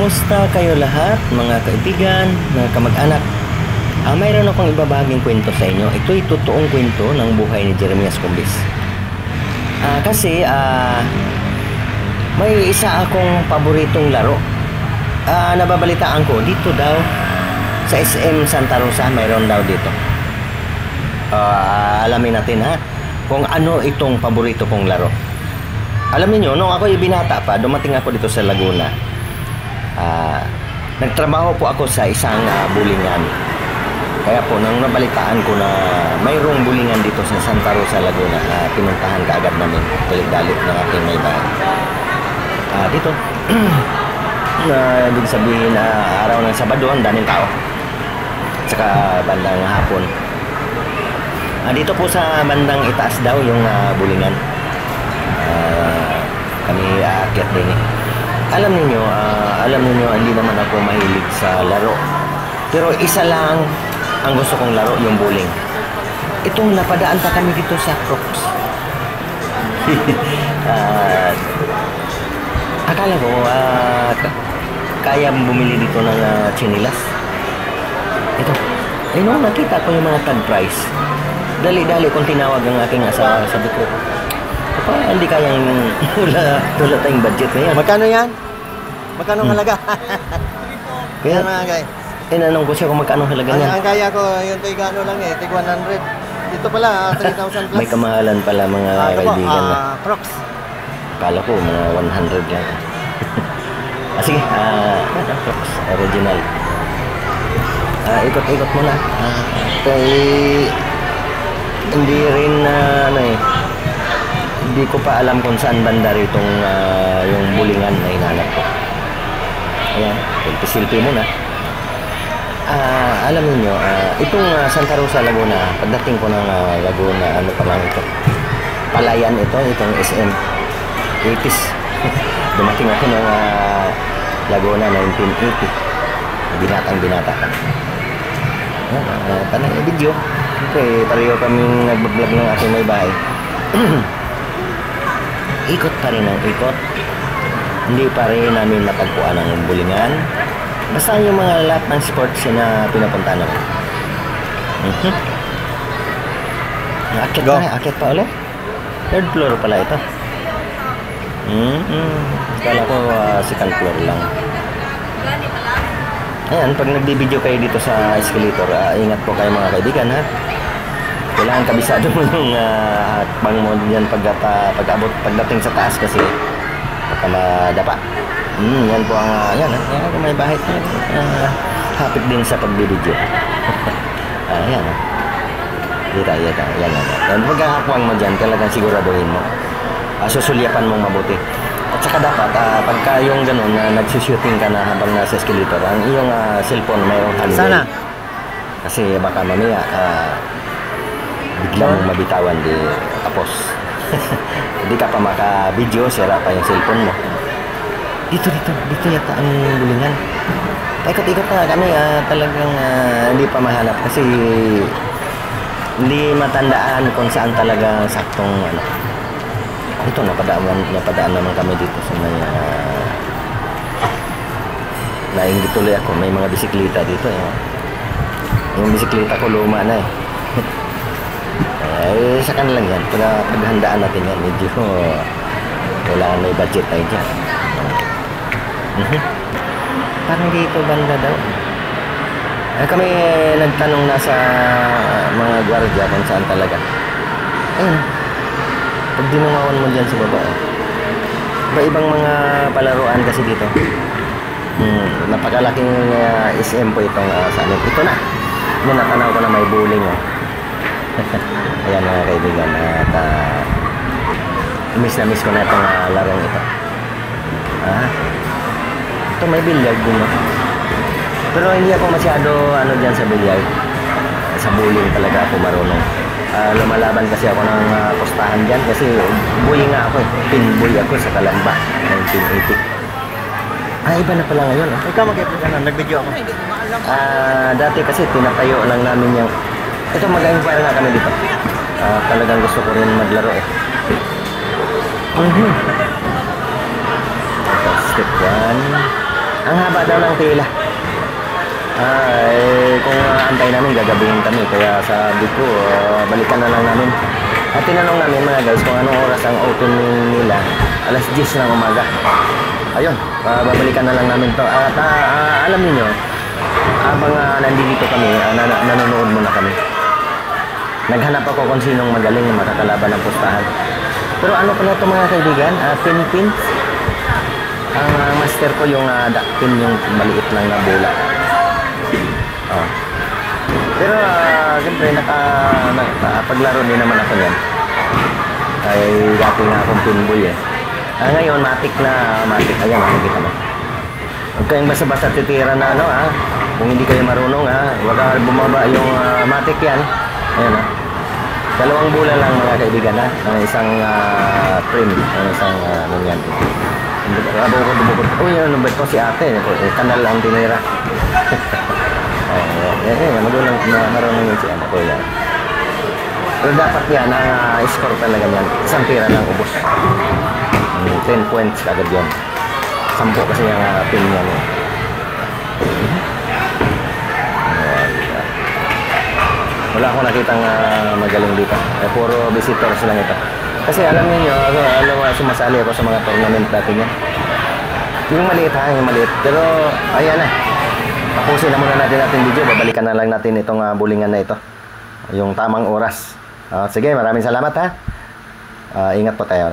Kumusta kayo lahat, mga kaibigan, mga kamag-anak? Mayroon akong ibabahaging kwento sa inyo. Ito'y totoong kwento ng buhay ni Jeremias Cumbis. May isa akong paboritong laro. Nababalitaan ko, dito daw sa SM Santa Rosa, mayroon daw dito. Alamin natin kung ano itong paborito kong laro. Alam niyo, nung ako binata pa, dumating ako dito sa Laguna. Nagtrabaho po ako sa isang bulingan. Kaya po, nang nabalitaan ko na mayroong bulingan dito sa Santa Rosa, Laguna, pinuntahan kaagad namin. Dalik-dalik ng aking may bahay. Dito, ibig sabihin na araw ng Sabado, ang daming tao. Saka bandang hapon. Dito po sa bandang itaas daw yung bulingan. Kami aakyat din eh. Alam niyo, hindi naman ako mahilig sa laro. Pero isa lang ang gusto kong laro, yung bowling. Itong napadaan pa kami dito sa Crocs. Akala ko, kaya bumili dito ng chinilas. Ito. Nung nakita ko yung mga tag price, dali-dali kong tinawag ang aking asawa. Sabi ko, hindi kayang wala tayong budget na yan. Magkano yan? Magkano halaga? Kaya mga guy. Tinanong ko siya kung magkano halaga niya. Ang kaya ko, yung tig-ano lang tig 100. Dito pala, 3,000 plus. May kamahalan pala mga kaibigan na. Crocs. Kala ko, mga 100 lang. Sige, Crocs, original. Ikot-ikot muna. Hindi rin hindi ko pa alam kung saan banda ritong yung bulingan na hinanap ko. Ayan, silpi muna. Alam niyo, itong Santa Rosa, Laguna, pagdating ko ng Laguna, ano pa lang ito? Palayan ito, itong SM. 80s. Dumating ako ng Laguna, 1980. Binatang-binata ka. Tanang video. Okay, pareho kaming nagbablog ng aking may bahay. Ikot pa rin ang ikot. Hindi pa rin namin matagpuan ang bulingan. Basta yung mga lahat ng sports na pinapunta namin. Akit pa ulit. Third floor pala ito. Kala ko second floor lang. Ayan, pag nagbibideo kayo dito sa escalator, ingat po kayo mga kaibigan kailangan kabisado mo yung hakbang mo dyan pagdating sa taas kasi baka madapa. Yan po ang yan may bahay hapit din sa pagbibideo. Yan yan pagkakakuang mo dyan talagang siguraduhin mo susulyapan mong mabuti. At saka dapat pagka yung gano'n nagsushooting ka na habang nasa escalator, ang iyong cellphone mayroong handle. Sana kasi baka mamaya bigla mong mabitawan tapos hindi ka pa maka-video, sira pa yung cellphone mo. Dito yata ang bulingan. Paikot-ikot na kami talagang hindi pa mahanap kasi hindi matandaan kung saan talaga saktong ito napadaan naman kami dito sa may nainggit tuloy ako, may mga bisikleta dito yung bisikleta ko luma na sa kanilang yan paghandaan natin yan medyo wala may budget tayo dyan. Parang dito banda daw kami nagtanong na sa mga gwardiya kung saan talaga. Ayun, pag dinungawan mo dyan sa baba iba-ibang mga palaruan kasi dito. Napakalaking SM po itong ito na natanaw ko na may bowling ayan mga kaibigan at miss ko na itong larong ito. Ito may billiard din pero hindi ako masyado dyan sa billiard. Sa bowling talaga ako marunong. Lumalaban kasi ako ng postahan dyan kasi boy nga ako pinboy ako sa Kalamba 1980. Iba na pala ngayon Ikaw mag-ipon ka na, nag-video ako. Dati kasi tinatayo lang namin yung ito mag-inquire nga kami dito. Talagang gusto ko rin maglaro Step 1 Ang haba daw ng pila. Kung antay namin, gagabihin kami. Kaya sabi ko, balikan na lang namin. At tinanong namin mga guys kung anong oras ang opening nila. Alas 10 ng umaga. Ayun, babalikan na lang namin to. At alam niyo, habang nandito kami, nanonood muna kami. Naghanap ako kung sinong magaling na makakalaban ng pustahan. Pero ano pala ito mga kaibigan? Pin. Ang master ko yung duckpin, yung maliit lang na bola. Pero siyempre paglaro din naman ako yan. Ay dati nga akong pinboy eh. Ngayon matik. Ayan, nakikita mo. Huwag kayong basta-basta titira na kung hindi kayo marunong huwag bumaba yung matik yan. Ayan dalawang bola lang mga kaibigan ng isang frame, ng isang ano yan. Uy, ano ba ito si ate? Kanal ang tinira. Magulang marunong yun si ano ko yan. Pero dapat yan, ang score talaga yan. Isang tira ng ubos. 10 points agad yun. 10 kasi yung pin yan. Wala akong nakitang magaling dito. Puro visitors lang ito. Kasi alam niyo, sumasali ako sa mga tournament dati niya. Yung maliit yung maliit. Pero ayan na. Tapusin na muna natin video. Babalikan na lang natin itong bulingan na ito. Yung tamang oras. Sige, maraming salamat Ingat po tayo.